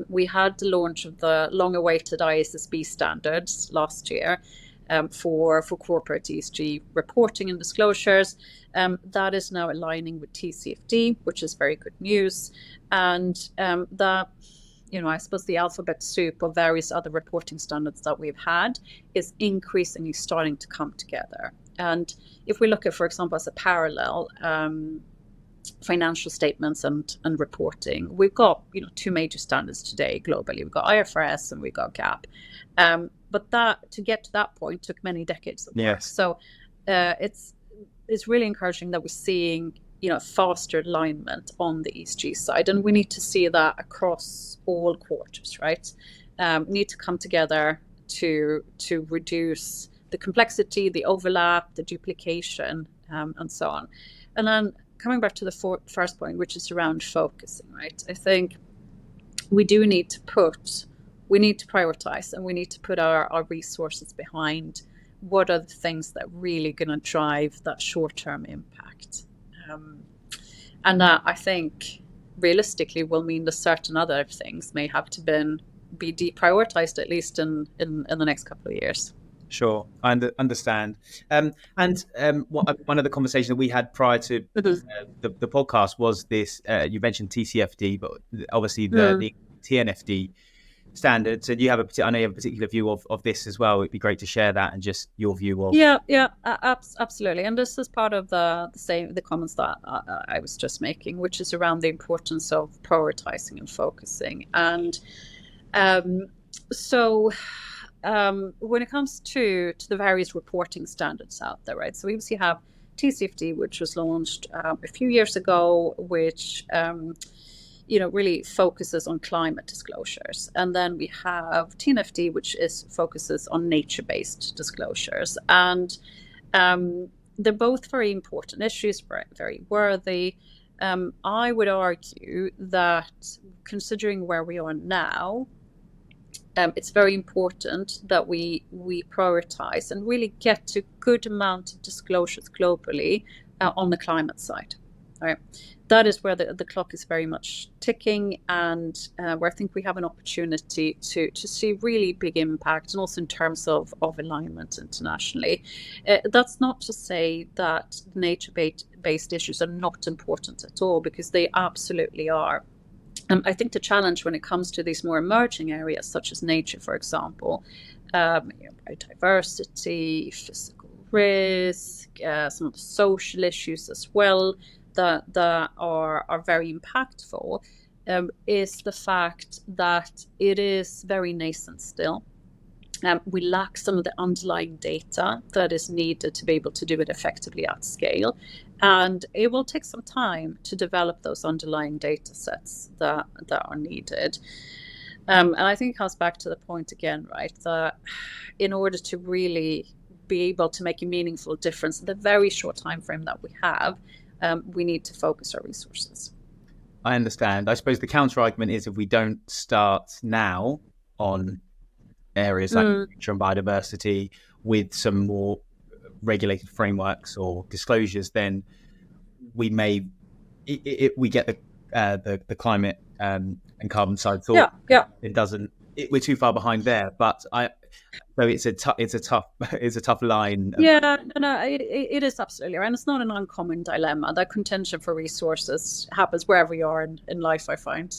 we had the launch of the long-awaited ISSB standards last year for corporate ESG reporting and disclosures. That is now aligning with TCFD, which is very good news. And that, I suppose the alphabet soup of various other reporting standards that we've had is increasingly starting to come together. And if we look at, for example, as a parallel, financial statements and reporting, we've got two major standards today globally. We've got IFRS and we've got GAAP. But that, to get to that point, took many decades of work. Yes. So it's really encouraging that we're seeing faster alignment on the ESG side, and we need to see that across all quarters, right? We need to come together to reduce the complexity, the overlap, the duplication, and so on. And then coming back to the first point, which is around focusing, right? I think we need to prioritize, and we need to put our resources behind what are the things that really going to drive that short-term impact. And that, I think, realistically will mean that certain other things may have to be deprioritized, at least in the next couple of years. Sure, I understand. And one of the conversations that we had prior to the podcast was this. You mentioned TCFD, but obviously the TNFD standards, and I know you have a particular view of this as well. It'd be great to share that and just your view of. Absolutely. And this is part of the comments that I was just making, which is around the importance of prioritizing and focusing. And so when it comes to the various reporting standards out there, right? So we obviously have TCFD, which was launched a few years ago, which really focuses on climate disclosures. And then we have TNFD, which focuses on nature-based disclosures. And they're both very important issues, very worthy. I would argue that considering where we are now, it's very important that we prioritize and really get to good amount of disclosures globally on the climate side. All right. That is where the clock is very much ticking, and where I think we have an opportunity to see really big impact, and also in terms of alignment internationally. That's not to say that nature-based issues are not important at all, because they absolutely are. I think the challenge when it comes to these more emerging areas, such as nature, for example, biodiversity, physical risk, some of the social issues as well, that are very impactful, is the fact that it is very nascent still. We lack some of the underlying data that is needed to be able to do it effectively at scale. And it will take some time to develop those underlying data sets that are needed. And I think it comes back to the point again, right? That in order to really be able to make a meaningful difference in the very short time frame that we have, we need to focus our resources. I understand. I suppose the counter argument is if we don't start now on areas like nature and biodiversity with some more regulated frameworks or disclosures, then we may we get the climate and carbon side thought. It doesn't. We're too far behind there. But so it's a tough line. It is absolutely right, and it's not an uncommon dilemma. That contention for resources happens wherever you are in life, I find.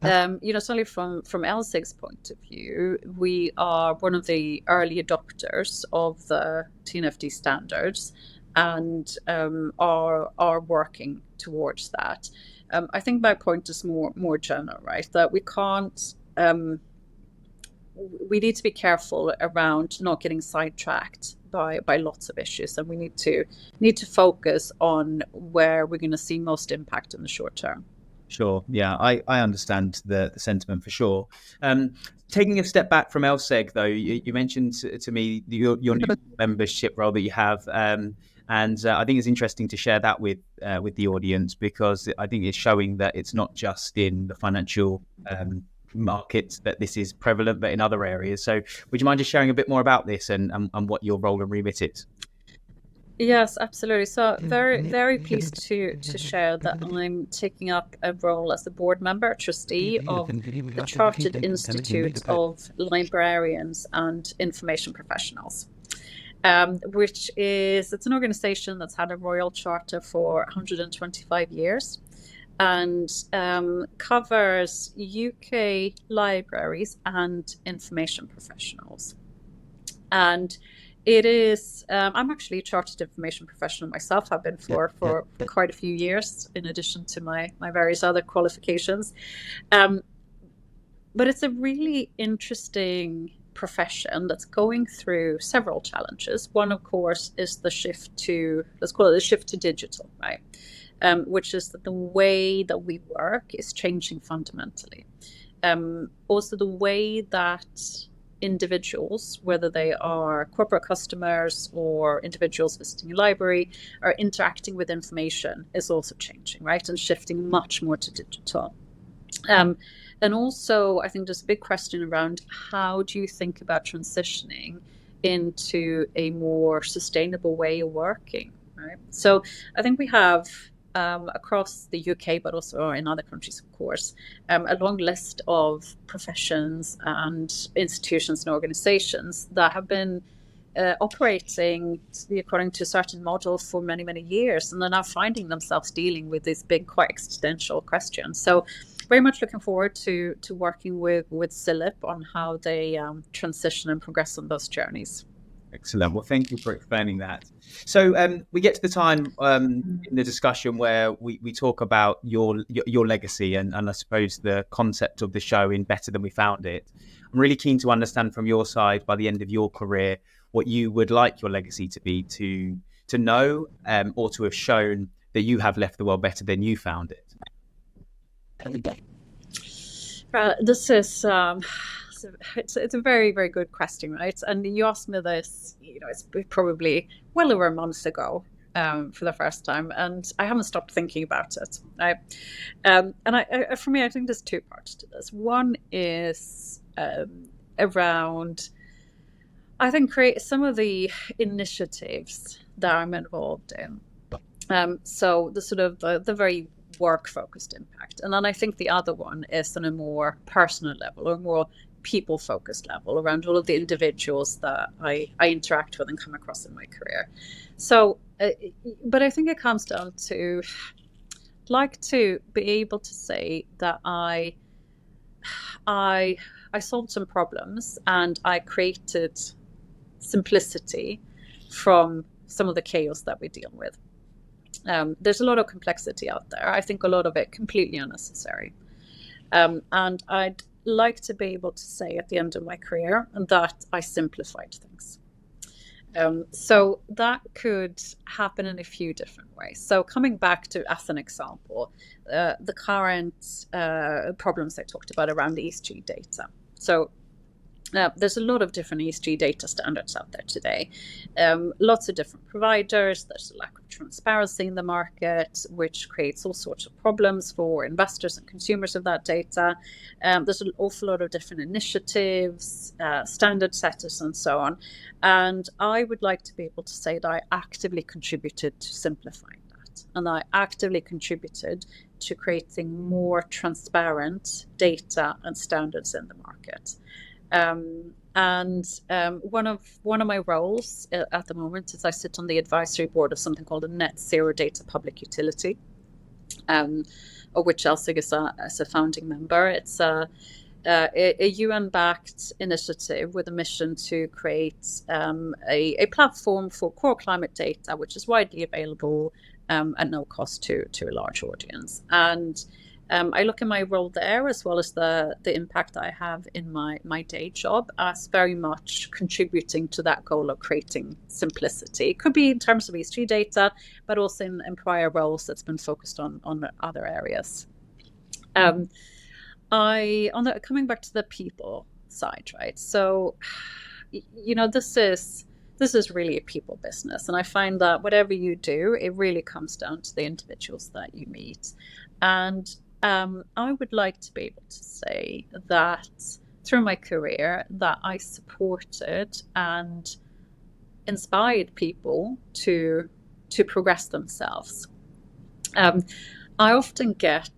Certainly from LSEG's point of view, we are one of the early adopters of the TNFD standards, and are working towards that. I think my point is more general, right? That we can't. We need to be careful around not getting sidetracked by lots of issues, and we need to focus on where we're going to see most impact in the short term. Sure. Yeah, I understand the sentiment for sure. Taking a step back from LSEG, though, you mentioned to me your new membership role that you have, and I think it's interesting to share that with the audience, because I think it's showing that it's not just in the financial markets that this is prevalent, but in other areas. So would you mind just sharing a bit more about this and what your role and remit is? Yes, absolutely. So very, very pleased to share that I'm taking up a role as a board member, trustee of the Chartered Institute of Librarians and Information Professionals, which it's an organization that's had a royal charter for 125 years and covers UK libraries and information professionals. And it is, I'm actually a chartered information professional myself. I've been for quite a few years, in addition to my various other qualifications. But it's a really interesting profession that's going through several challenges. One, of course, is the shift to, let's call it the shift to digital, right? Which is that the way that we work is changing fundamentally. Also, the way that individuals, whether they are corporate customers or individuals visiting a library, are interacting with information is also changing, right? And shifting much more to digital. And also, I think there's a big question around how do you think about transitioning into a more sustainable way of working, right? So I think we have across the UK, but also in other countries, of course, a long list of professions and institutions and organizations that have been operating according to a certain model for many, many years, and they're now finding themselves dealing with these big, quite existential questions. So very much looking forward to working with CILIP on how they transition and progress on those journeys. Excellent. Well, thank you for explaining that. So we get to the time in the discussion where we talk about your legacy and I suppose the concept of the show in Better Than We Found It. I'm really keen to understand from your side, by the end of your career, what you would like your legacy to be, to know or to have shown that you have left the world better than you found it. This is it's a very, very good question, right? And you asked me this, it's probably well over a month ago for the first time, and I haven't stopped thinking about it. For me, I think there's two parts to this. One is around, I think, create some of the initiatives that I'm involved in. So the sort of the very work-focused impact. And then I think the other one is on a more personal level or more people-focused level around all of the individuals that I interact with and come across in my career. So, but I think it comes down to like to be able to say that I solved some problems and I created simplicity from some of the chaos that we deal with. There's a lot of complexity out there. I think a lot of it completely unnecessary. And I'd like to be able to say at the end of my career that I simplified things. So that could happen in a few different ways. So coming back to, as an example, the current problems I talked about around the ESG data. So there's a lot of different ESG data standards out there today. Lots of different providers. There's a lack of transparency in the market, which creates all sorts of problems for investors and consumers of that data. There's an awful lot of different initiatives, standard setters, and so on. And I would like to be able to say that I actively contributed to simplifying that. And I actively contributed to creating more transparent data and standards in the market. One of my roles at the moment is I sit on the advisory board of something called a Net Zero Data Public Utility, of which Elsig is a founding member. It's a UN-backed initiative with a mission to create a platform for core climate data, which is widely available at no cost to a large audience. And I look at my role there, as well as the impact I have in my day job, as very much contributing to that goal of creating simplicity. It could be in terms of ESG data, but also in prior roles that's been focused on other areas. Coming back to the people side, right? So, this is really a people business, and I find that whatever you do, it really comes down to the individuals that you meet. And I would like to be able to say that through my career that I supported and inspired people to progress themselves. I often get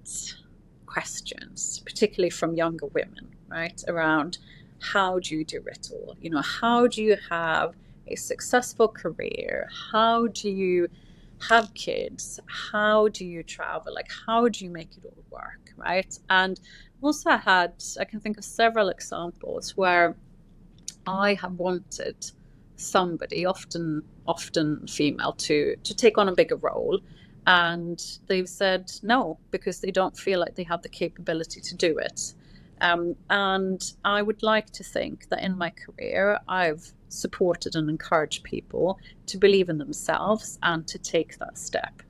questions, particularly from younger women, right, around how do you do it all? How do you have a successful career? How do you have kids? How do you travel? Like, how do you make it all work, right? And also I can think of several examples where I have wanted somebody, often female, to take on a bigger role, and they've said no because they don't feel like they have the capability to do it. And I would like to think that in my career I've supported and encouraged people to believe in themselves and to take that step.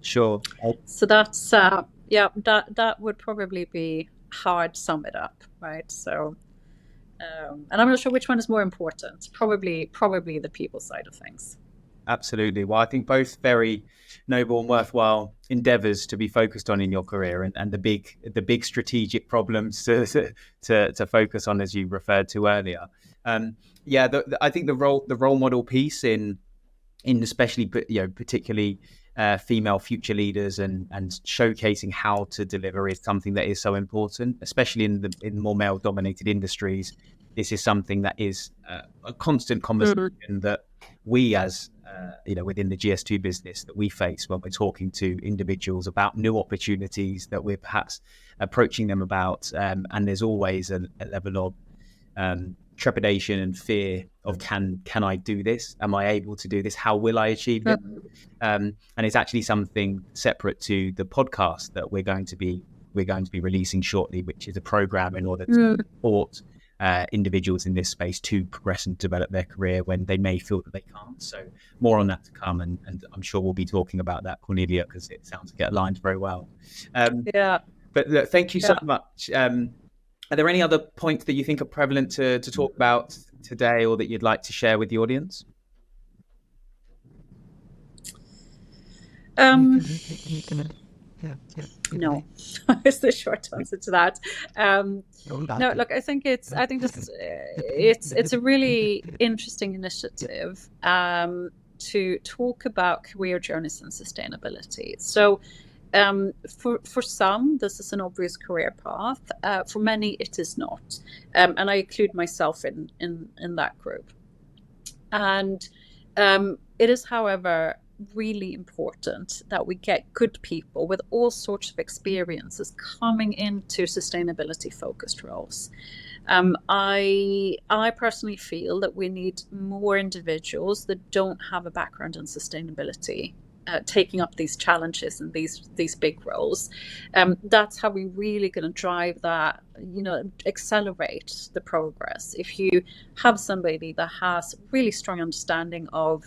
Sure. So that's that would probably be how I'd sum it up, right? So and I'm not sure which one is more important. Probably the people side of things. Absolutely. Well, I think both very noble and worthwhile endeavors to be focused on in your career, and the big strategic problems to focus on, as you referred to earlier. I think the role model piece in especially particularly female future leaders and showcasing how to deliver is something that is so important, especially in more male dominated industries. This is something that is a constant conversation that we as within the GS2 business that we face when we're talking to individuals about new opportunities that we're perhaps approaching them about. And there's always a level of trepidation and fear of can I do this? Am I able to do this? How will I achieve it? And it's actually something separate to the podcast that we're going to be releasing shortly, which is a program in order to support individuals in this space to progress and develop their career when they may feel that they can't. So more on that to come, and I'm sure we'll be talking about that, Cornelia, because it sounds like it aligns very well. But look, thank you so much. Are there any other points that you think are prevalent to talk about today, or that you'd like to share with the audience? No, is the short answer to that. No, look, I think it's a really interesting initiative to talk about career journeys and sustainability. So for some, this is an obvious career path. For many, it is not, and I include myself in that group. And it is, however, really important that we get good people with all sorts of experiences coming into sustainability focused roles. I personally feel that we need more individuals that don't have a background in sustainability taking up these challenges and these big roles. That's how we're really going to drive that, accelerate the progress. If you have somebody that has really strong understanding of,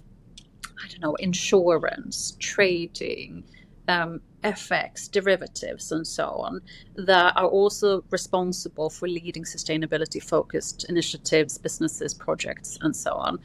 insurance, trading, FX, derivatives, and so on, that are also responsible for leading sustainability-focused initiatives, businesses, projects, and so on.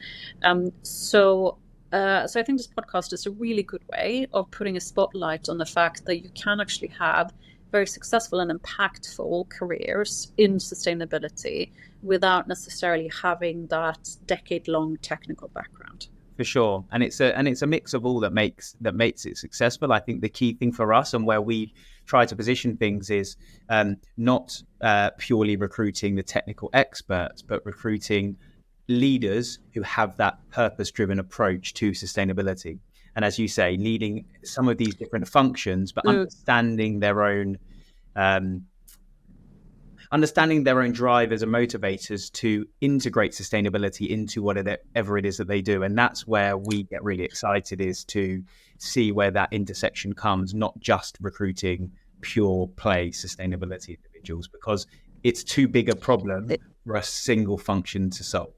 So I think this podcast is a really good way of putting a spotlight on the fact that you can actually have very successful and impactful careers in sustainability without necessarily having that decade-long technical background. For sure, and it's a mix of all that makes it successful. I think the key thing for us and where we try to position things is not purely recruiting the technical experts, but recruiting leaders who have that purpose-driven approach to sustainability. And as you say, leading some of these different functions, but understanding their own drivers and motivators to integrate sustainability into whatever it is that they do. And that's where we get really excited, is to see where that intersection comes, not just recruiting pure play sustainability individuals, because it's too big a problem for a single function to solve.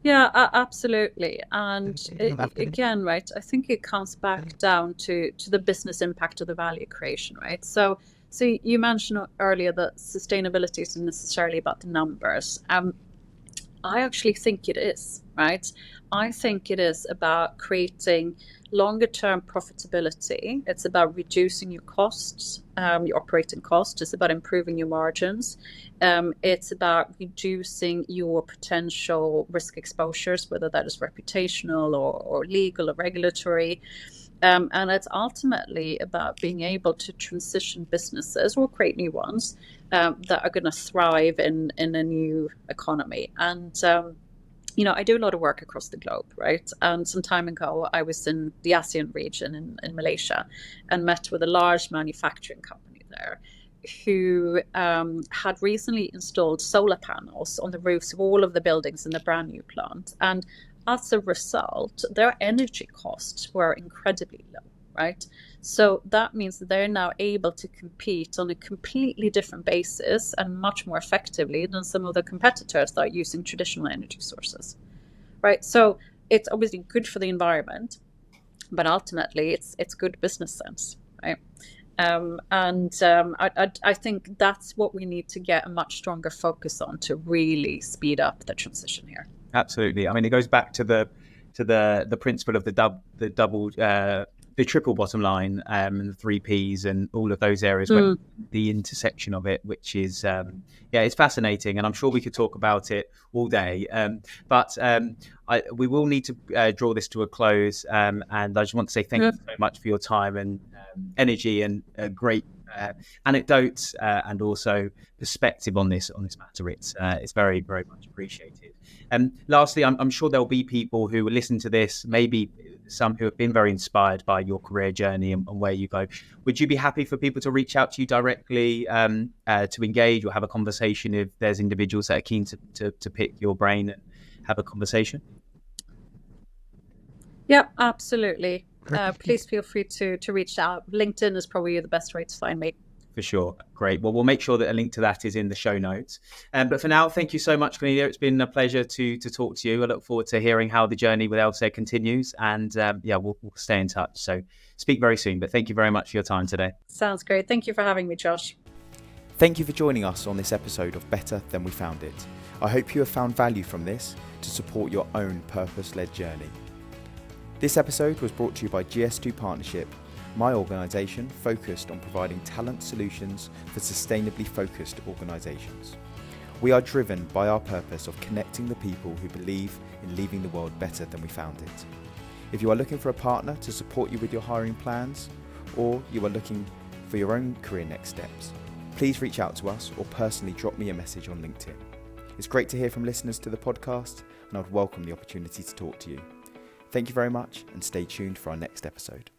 Yeah, absolutely. And again, right, I think it comes back down to the business impact of the value creation, right? So you mentioned earlier that sustainability isn't necessarily about the numbers. I actually think it is, right? I think it is about creating longer term profitability. It's about reducing your costs, your operating costs. It's about improving your margins. It's about reducing your potential risk exposures, whether that is reputational or legal or regulatory. And it's ultimately about being able to transition businesses or create new ones that are going to thrive in a new economy. And, I do a lot of work across the globe, right? And some time ago, I was in the ASEAN region in Malaysia and met with a large manufacturing company there who had recently installed solar panels on the roofs of all of the buildings in the brand new plant. And as a result, their energy costs were incredibly low, right? So that means that they're now able to compete on a completely different basis and much more effectively than some of the competitors that are using traditional energy sources, right? So it's obviously good for the environment, but ultimately it's good business sense, right? I think that's what we need to get a much stronger focus on to really speed up the transition here. Absolutely. I mean, it goes back to the principle of the triple bottom line and the 3 Ps and all of those areas, where the intersection of it, which is it's fascinating, and I'm sure we could talk about it all day. But we will need to draw this to a close, and I just want to say thank you so much for your time and energy and great anecdotes and also perspective on this matter. It's very, very much appreciated. Lastly, I'm sure there'll be people who will listen to this, maybe some who have been very inspired by your career journey and where you go. Would you be happy for people to reach out to you directly to engage or have a conversation if there's individuals that are keen to pick your brain and have a conversation? Yeah, absolutely. Please feel free to reach out. LinkedIn is probably the best way to find me. For sure. Great. Well, we'll make sure that a link to that is in the show notes. But for now, thank you so much, Cornelia. It's been a pleasure to talk to you. I look forward to hearing how the journey with LSEG continues. And we'll stay in touch. So speak very soon. But thank you very much for your time today. Sounds great. Thank you for having me, Josh. Thank you for joining us on this episode of Better Than We Found It. I hope you have found value from this to support your own purpose-led journey. This episode was brought to you by GS2 Partnership, my organisation focused on providing talent solutions for sustainably focused organisations. We are driven by our purpose of connecting the people who believe in leaving the world better than we found it. If you are looking for a partner to support you with your hiring plans, or you are looking for your own career next steps, please reach out to us or personally drop me a message on LinkedIn. It's great to hear from listeners to the podcast, and I would welcome the opportunity to talk to you. Thank you very much, and stay tuned for our next episode.